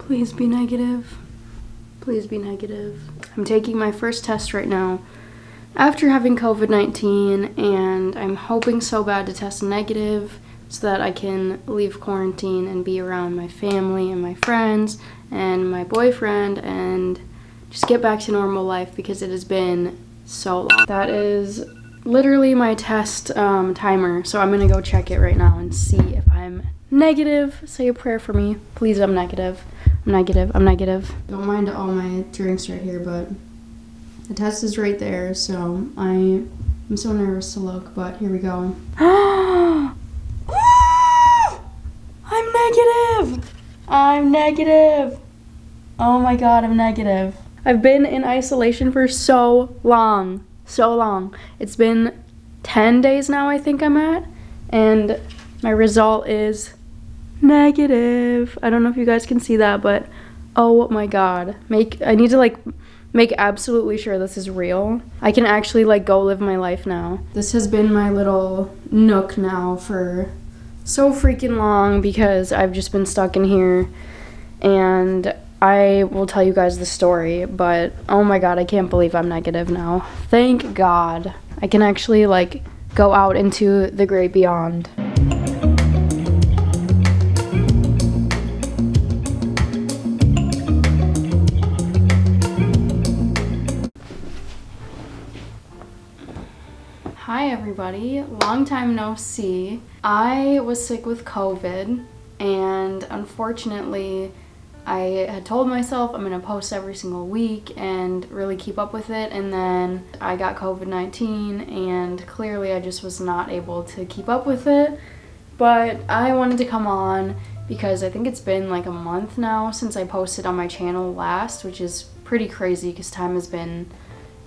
Please be negative. Please be negative. I'm taking my first test right now after having COVID-19, and I'm hoping so bad to test negative so that I can leave quarantine and be around my family and my friends and my boyfriend and just get back to normal life because it has been so long. That is literally my test timer, so I'm gonna go check it right now and see if I'm negative. Say a prayer for me. Please, I'm negative. I'm negative. I'm negative. Don't mind all my drinks right here, but the test is right there, so I'm so nervous to look, but here we go. I'm negative! I'm negative! Oh my god, I'm negative. I've been in isolation for so long. So long. It's been 10 days now, I think I'm at, and my result is negative. I don't know if you guys can see that, but oh my god. I need to make absolutely sure this is real. I can actually go live my life now. This has been my little nook now for so freaking long because I've just been stuck in here, and I will tell you guys the story, but oh my god, I can't believe I'm negative now. Thank God. I can actually go out into the great beyond. Hi everybody, long time no see. I was sick with COVID, and unfortunately I had told myself I'm gonna post every single week and really keep up with it, and then I got COVID-19 and clearly I just was not able to keep up with it. But I wanted to come on because I think it's been a month now since I posted on my channel last, which is pretty crazy because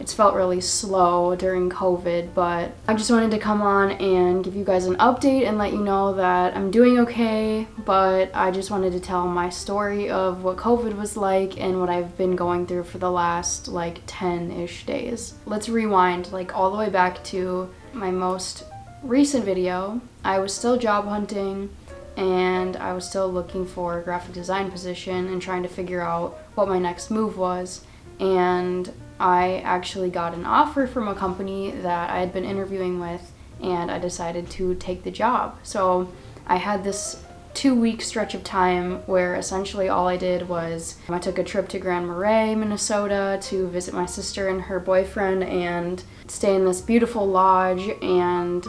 it's felt really slow during COVID, but I just wanted to come on and give you guys an update and let you know that I'm doing okay, but I just wanted to tell my story of what COVID was like and what I've been going through for the last 10-ish days. Let's rewind all the way back to my most recent video. I was still job hunting and I was still looking for a graphic design position and trying to figure out what my next move was, and I actually got an offer from a company that I had been interviewing with, and I decided to take the job. So I had this 2-week stretch of time where essentially all I did was I took a trip to Grand Marais, Minnesota to visit my sister and her boyfriend and stay in this beautiful lodge, and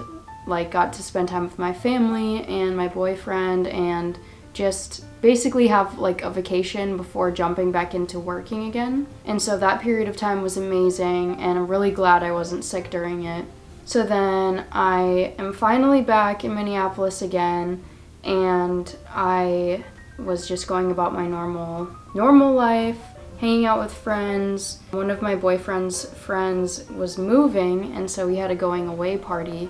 got to spend time with my family and my boyfriend and just basically have a vacation before jumping back into working again. And so that period of time was amazing, and I'm really glad I wasn't sick during it. So then I am finally back in Minneapolis again, and I was just going about my normal life, hanging out with friends. One of my boyfriend's friends was moving, and so we had a going away party,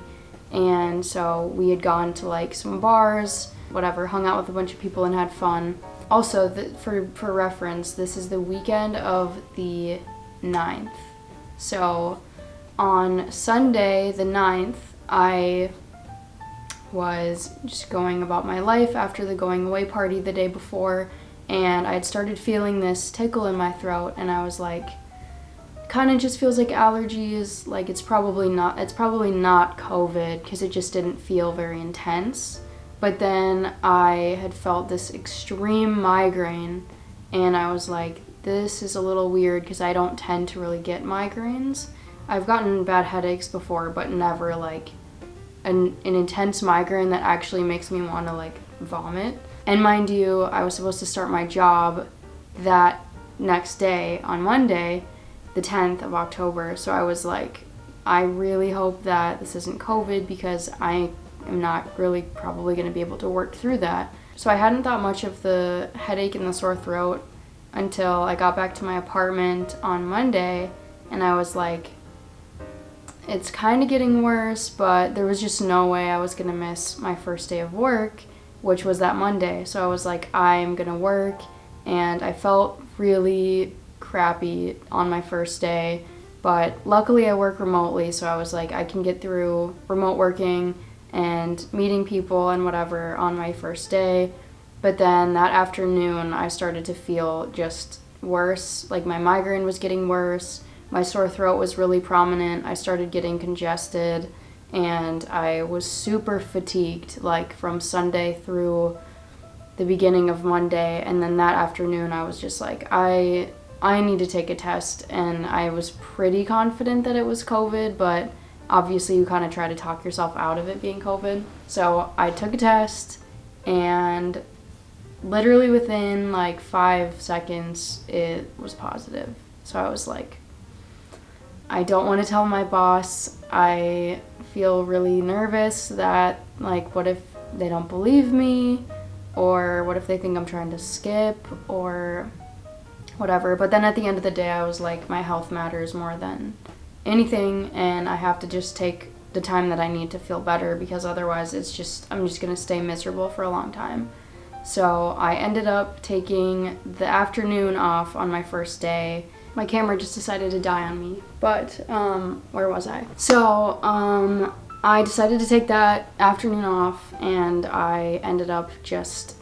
and so we had gone to some bars, whatever, hung out with a bunch of people and had fun. Also, for reference, this is the weekend of the 9th. So on Sunday the 9th, I was just going about my life after the going away party the day before, and I had started feeling this tickle in my throat, and I was kind of just feels like allergies, it's probably not COVID because it just didn't feel very intense. But then I had felt this extreme migraine, and I was this is a little weird because I don't tend to really get migraines. I've gotten bad headaches before, but never an intense migraine that actually makes me want to vomit. And mind you, I was supposed to start my job that next day on Monday, the 10th of October. So I was I really hope that this isn't COVID because I'm not really probably going to be able to work through that. So I hadn't thought much of the headache and the sore throat until I got back to my apartment on Monday, and I was it's kind of getting worse, but there was just no way I was going to miss my first day of work, which was that Monday. So I was I'm going to work, and I felt really crappy on my first day, but luckily I work remotely, so I was I can get through remote working and meeting people and whatever on my first day. But then that afternoon, I started to feel just worse. Like my migraine was getting worse. My sore throat was really prominent. I started getting congested, and I was super fatigued, like from Sunday through the beginning of Monday. And then that afternoon, I was just like, I need to take a test. And I was pretty confident that it was COVID, but obviously you kind of try to talk yourself out of it being COVID. So I took a test, and literally within like 5 seconds, it was positive. So I was like, I don't want to tell my boss. I feel really nervous that, like, what if they don't believe me? Or what if they think I'm trying to skip? Or whatever. But then at the end of the day, I was like, my health matters more than anything, and I have to just take the time that I need to feel better, because otherwise I'm just going to stay miserable for a long time. So I ended up taking the afternoon off on my first day. My camera just decided to die on me. But, where was I? So, I decided to take that afternoon off, and I ended up just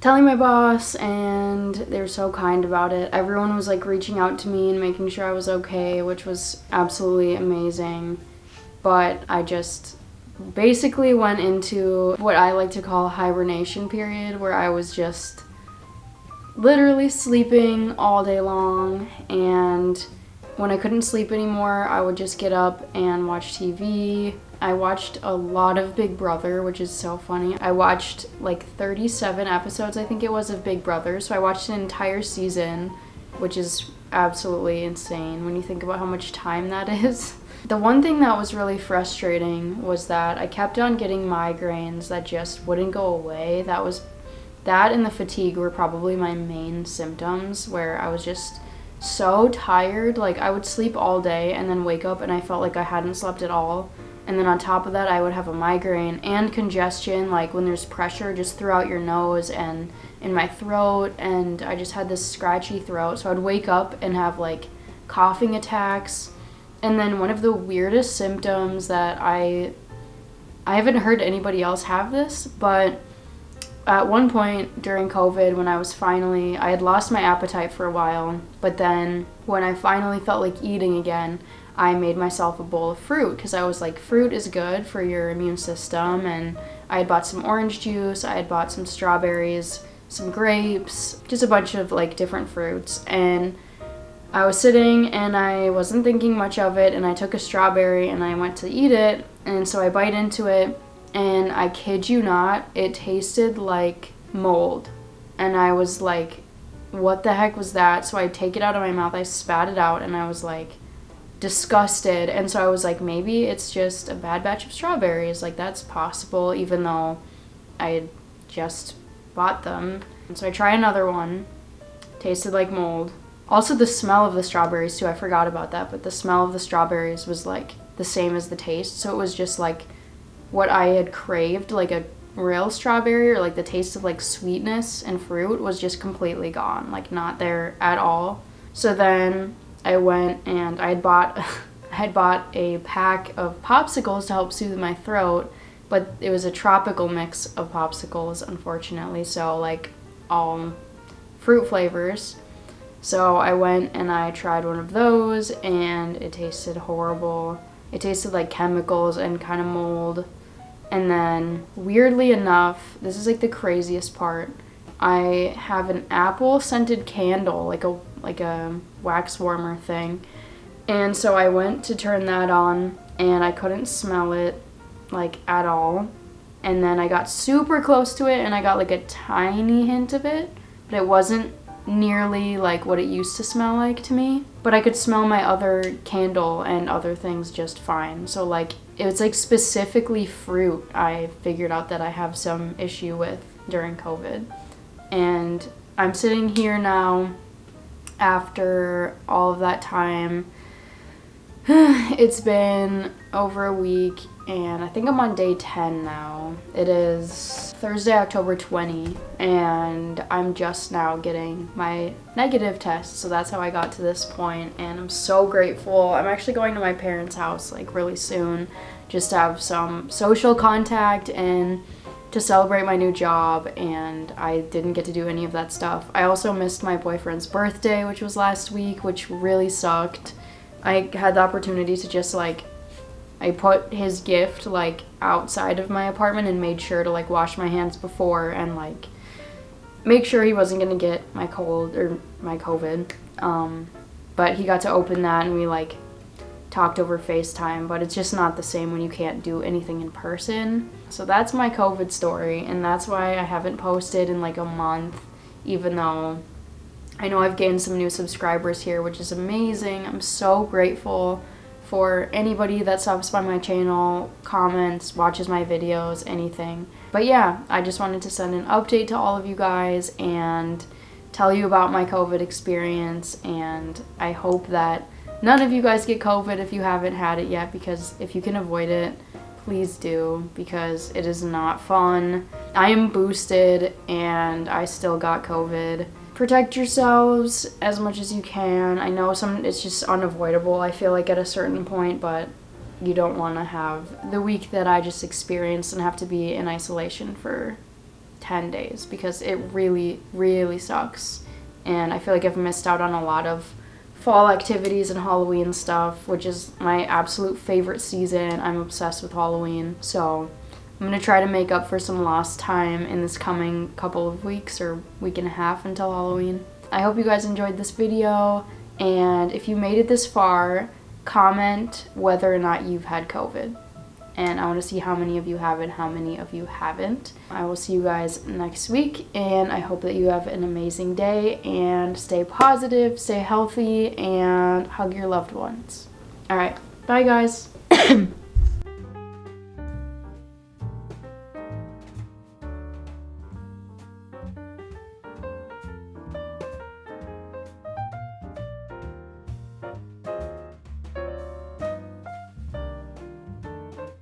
telling my boss, and they were so kind about it. Everyone was like reaching out to me and making sure I was okay, which was absolutely amazing. But I just basically went into what I like to call hibernation period, where I was just literally sleeping all day long, and when I couldn't sleep anymore, I would just get up and watch TV. I watched a lot of Big Brother, which is so funny. I watched like 37 episodes, I think it was, of Big Brother. So I watched an entire season, which is absolutely insane when you think about how much time that is. The one thing that was really frustrating was that I kept on getting migraines that just wouldn't go away. That and the fatigue were probably my main symptoms, where I was just so tired. Like, I would sleep all day and then wake up and I felt like I hadn't slept at all. And then on top of that, I would have a migraine and congestion, like when there's pressure just throughout your nose and in my throat, and I just had this scratchy throat. So I'd wake up and have like coughing attacks. And then one of the weirdest symptoms that I haven't heard anybody else have this, but at one point during COVID, when I had lost my appetite for a while, but then when I finally felt like eating again, I made myself a bowl of fruit, because I was like, fruit is good for your immune system. And I had bought some orange juice, I had bought some strawberries, some grapes, just a bunch of like different fruits. And I was sitting and I wasn't thinking much of it, and I took a strawberry and I went to eat it. And so I bite into it, and I kid you not, it tasted like mold. And I was like, what the heck was that? So I take it out of my mouth, I spat it out, and I was like disgusted. And so I was like, maybe it's just a bad batch of strawberries. Like, that's possible, even though I had just bought them. And so I try another one. Tasted like mold. Also, the smell of the strawberries too, I forgot about that, but the smell of the strawberries was like the same as the taste. So it was just like what I had craved, like a real strawberry, or like the taste of like sweetness and fruit, was just completely gone, like not there at all. So then I went and I had bought a pack of popsicles to help soothe my throat, but it was a tropical mix of popsicles, unfortunately, so like all fruit flavors. So I went and I tried one of those, and it tasted horrible. It tasted like chemicals and kind of mold. And then, weirdly enough, this is like the craziest part, I have an apple scented candle, like a wax warmer thing. And so I went to turn that on, and I couldn't smell it like at all. And then I got super close to it, and I got like a tiny hint of it, but it wasn't nearly like what it used to smell like to me. But I could smell my other candle and other things just fine. So like, it was like specifically fruit I figured out that I have some issue with during COVID. And I'm sitting here now after all of that time. It's been over a week, and I think I'm on day 10 now. It is Thursday, October 20, and I'm just now getting my negative test, so that's how I got to this point, and I'm so grateful. I'm actually going to my parents' house like really soon, just to have some social contact and to celebrate my new job, and I didn't get to do any of that stuff. I also missed my boyfriend's birthday, which was last week, which really sucked. I had the opportunity to just like, I put his gift like outside of my apartment and made sure to like wash my hands before and like make sure he wasn't gonna get my cold or my COVID. But he got to open that and we like talked over FaceTime, but it's just not the same when you can't do anything in person. So that's my COVID story, and that's why I haven't posted in like a month, even though I know I've gained some new subscribers here, which is amazing. I'm so grateful for anybody that stops by my channel, comments, watches my videos, anything. But yeah, I just wanted to send an update to all of you guys and tell you about my COVID experience, and I hope that none of you guys get COVID if you haven't had it yet, because if you can avoid it, please do, because it is not fun. I am boosted and I still got COVID. Protect yourselves as much as you can. I know it's just unavoidable, I feel like, at a certain point, but you don't want to have the week that I just experienced and have to be in isolation for 10 days, because it really, really sucks. And I feel like I've missed out on a lot of fall activities and Halloween stuff, which is my absolute favorite season. I'm obsessed with Halloween. So I'm going to try to make up for some lost time in this coming couple of weeks or week and a half until Halloween. I hope you guys enjoyed this video, and if you made it this far, comment whether or not you've had COVID. And I want to see how many of you have it, how many of you haven't. I will see you guys next week, and I hope that you have an amazing day, and stay positive, stay healthy, and hug your loved ones. All right, bye guys.